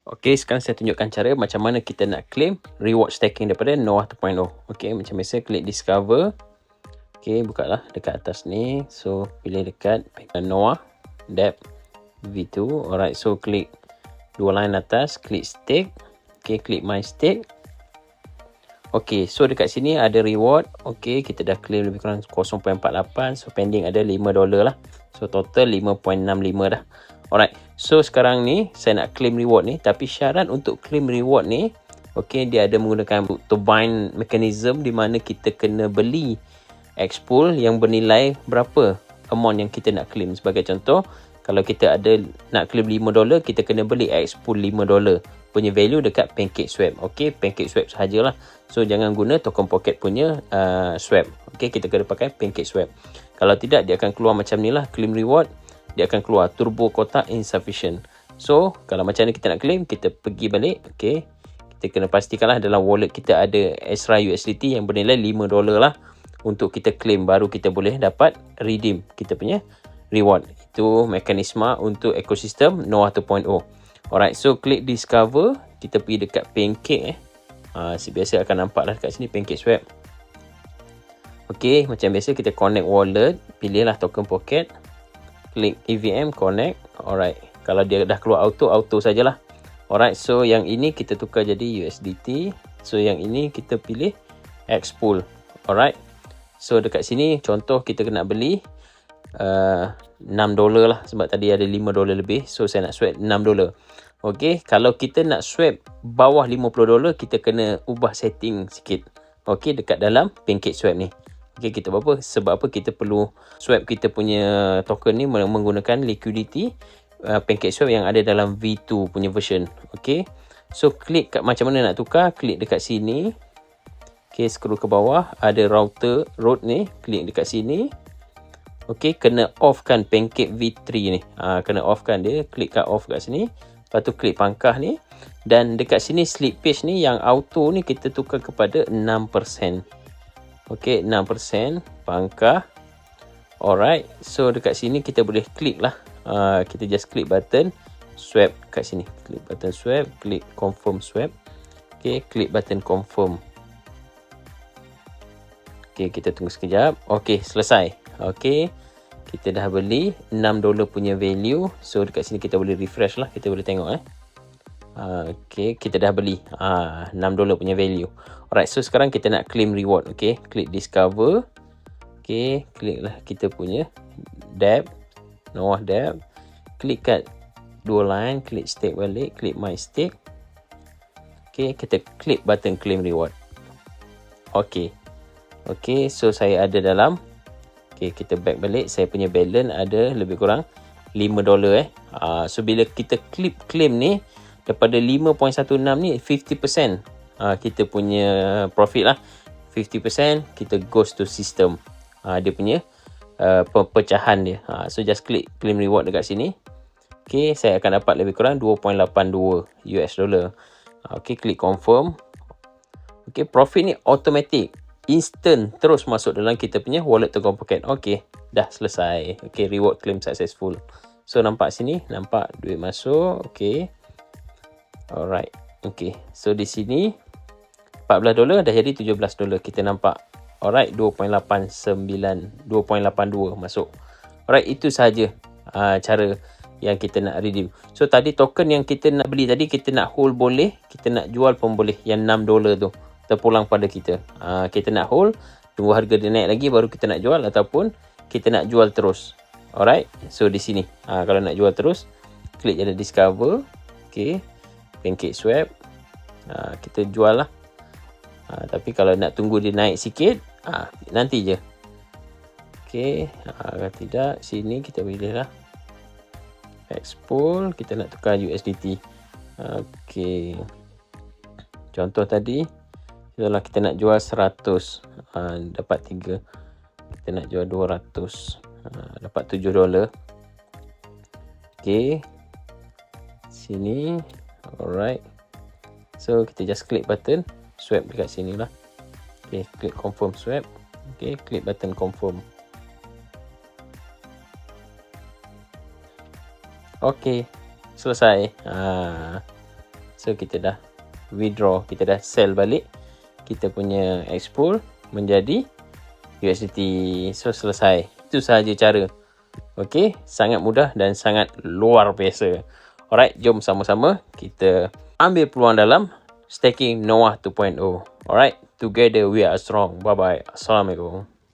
Okey, sekarang saya tunjukkan cara macam mana kita nak claim reward stacking daripada Noah 2.0. Okey, macam biasa klik discover. Okey, bukalah dekat atas ni. So, pilih dekat Noah Dep V2. Alright, so klik dua line atas, klik stake. Okey, klik my stake. Okey, so dekat sini ada reward. Okey, kita dah claim lebih kurang 0.48. So, pending ada $5 lah. So, total 5.65 dah. Alright, so sekarang ni saya nak claim reward ni. Tapi syarat untuk claim reward ni, okey, dia ada menggunakan turbine mechanism di mana kita kena beli X-Pool yang bernilai berapa amount yang kita nak claim. Sebagai contoh, kalau kita ada nak claim $5, kita kena beli X-Pool $5 punya value dekat PancakeSwap. Okey, PancakeSwap sahajalah. So, jangan guna token pocket punya swap. Okey, kita kena pakai PancakeSwap. Kalau tidak, dia akan keluar macam ni lah, claim reward. Dia akan keluar turbo kotak insufficient. So, kalau macam ni kita nak claim, kita pergi balik. Okey, kita kena pastikanlah dalam wallet kita ada extra USDT yang bernilai $5 lah. Untuk kita claim, baru kita boleh dapat redeem kita punya reward. Itu mekanisme untuk ekosistem Noah 2.0. Alright, so klik discover. Kita pergi dekat Pancake. Biasa akan nampak lah dekat sini PancakeSwap. Okey, macam biasa kita connect wallet. Pilihlah token pocket. Klik EVM connect. Alright, kalau dia dah keluar auto sajalah. Alright, so yang ini kita tukar jadi USDT. So yang ini kita pilih X-Pool. Alright, so dekat sini contoh kita kena beli $6 lah, sebab tadi ada $5 lebih. So saya nak swap $6. Okey, kalau kita nak swap bawah $50, kita kena ubah setting sikit. Okey, dekat dalam PancakeSwap ni. Okey, kita buat apa? Sebab apa kita perlu swap kita punya token ni menggunakan liquidity PancakeSwap yang ada dalam V2 punya version. Okey, so klik kat macam mana nak tukar, klik dekat sini. Okey, scroll ke bawah, ada router road ni, klik dekat sini. Okey, kena off kan Pancake V3 ni. Kena off kan dia, klik kat off kat sini. Lepas tu klik pangkah ni. Dan dekat sini slippage ni yang auto ni kita tukar kepada 6%. Okey, 6% pangkah. Alright, so dekat sini kita boleh klik lah. Kita just klik button swap kat sini. Klik button swap, klik confirm swap. Okey, klik button confirm. Okey, kita tunggu sekejap. Okey, selesai. Okey, kita dah beli $6 punya value. So dekat sini kita boleh refresh lah. Kita boleh tengok Okey, kita dah beli $6 punya value. Alright, so sekarang kita nak claim reward. Okey, klik discover. Okey, klik lah kita punya Dep, Noah Dep. Klik kat dua line, klik stake balik, klik my stake. Okey, kita klik button claim reward. Okey. Okey, so saya ada dalam. Okey, kita back balik. Saya punya balance ada lebih kurang $5 So bila kita claim ni daripada 5.16 ni 50% kita punya profit lah. 50% kita goes to system. Dia punya pecahan dia. So just klik claim reward dekat sini. Okey, saya akan dapat lebih kurang 2.82 US dollar. Okey, klik confirm. Okey, profit ni automatic, instant terus masuk dalam kita punya wallet token pocket. Okey, dah selesai. Okey, reward claim successful. So nampak sini, nampak duit masuk. Okey. Alright. Okey, so di sini $14 dah jadi $17. Kita nampak. Alright, 2.82 masuk. Alright, itu sahaja cara yang kita nak redeem. So tadi token yang kita nak beli tadi, kita nak hold boleh, kita nak jual pun boleh. Yang $6 tu terpulang pada kita. Kita nak hold, tunggu harga dia naik lagi baru kita nak jual, ataupun kita nak jual terus. Alright, so di sini kalau nak jual terus, klik je discover. Okey, PancakeSwap. Kita jual lah. Tapi kalau nak tunggu dia naik sikit, nanti je. Okey, kalau tidak, sini kita pilih lah X-Pool. Kita nak tukar USDT. Okey, contoh tadi, kalau kita nak jual 100, dapat 3. Kita nak jual 200, dapat $7. Okey, sini. Alright, so kita just klik button swap dekat sini lah. Okey, klik confirm swap. Okey, klik button confirm. Okey, selesai. So kita dah withdraw, kita dah sell balik kita punya Xpool menjadi USDT. So selesai. Itu sahaja cara. Okey, sangat mudah dan sangat luar biasa. Alright, jom sama-sama kita ambil peluang dalam staking Noah 2.0. Alright, together we are strong. Bye bye. Assalamualaikum.